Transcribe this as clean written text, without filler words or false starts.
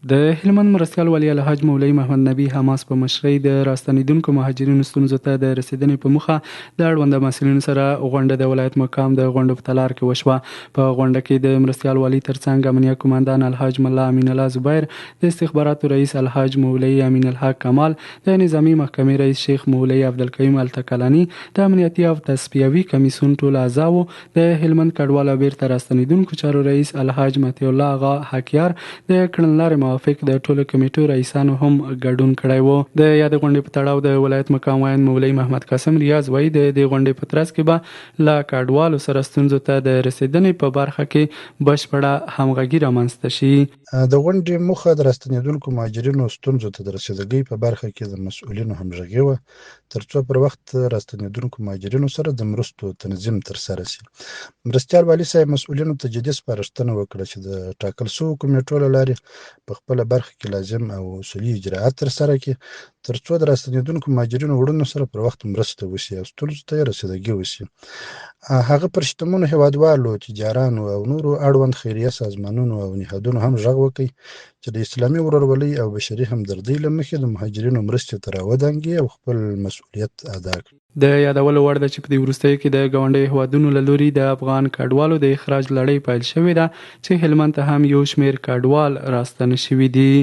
د هلمند مرستیال والي الحاج مولوي محمد نبی حماس په مشرۍ د راستنیدونکو مهاجرینو ستونزو ته د رسیدنې په موخه د اړونده مسؤلینو سره غونډه د ولایت مقام د غونډو په تالار کې وشوه. په غونډه کې د مرستیال والي ترڅنګ امنیه قومندان الحاج ملا امین الله زبیر، د استخباراتو رئیس الحاج مولوي امین الحق کمال، د نظامی محکمې رئیس شیخ مولوي عبدالکریم التکلانی، د امنیتي او تصفیوي کمیسیون ټول اعضا وو. د هلمند کډوال او بیرته راستنیدونکو چارو رئیس الحاج مطیع الله اغا حکیار، د کړنلارې موافق د ټولو کمیټو رئیسانو هم ګډون کړی و. د یاد غونډې په تړاو د ولایت مقام وایند مولوي محمد قاسم ریاض وایي د دې غونډې په ترڅ کې به له کډوالو سره ستونزو ته د رسیدنې په برخه کې بشپړه همغږي رامنځته شي. د غونډې موخه د راستنیدونکو مهاجرینو ستونزو ته د رسیدګۍ په برخه کې د مسؤلینو همغږي وه، ترڅو پر وخت راستنیدونکو مهاجرینو سره د مرستو تنظیم ترسره شي. مرستیال والي صاحب مسؤلینو ته جدي سپارښتنه وکړه چې د ټاکل شویو کمیټو له لارې په خپله برخه کې لازم او اصولي اجراات ترسره کړي، ترڅو د راستنیدونکو مهاجرینو وړونو سره پر وخت مرسته وشي او ستونزو ته یې رسیدګي وشي. هغه پر شتمنو هیوادوالو، تجارانو او نورو اړوند خیریه سازمانونو او نهادونو هم غږ وکړي چې د اسلامي ورورولۍ او بشري همدردۍ له مخې د مهاجرینو مرستې ته راودانګي او خپل مسؤلیت ادا کړي. د یادولو وړ ده چې په دې وروستیو کې د ګاونډیو هیوادونو له لوري د افغان کډوالو د اخراج لړۍ پیل شوې ده چې هلمند ته هم یو شمېر کډوال راستانه شوي دي.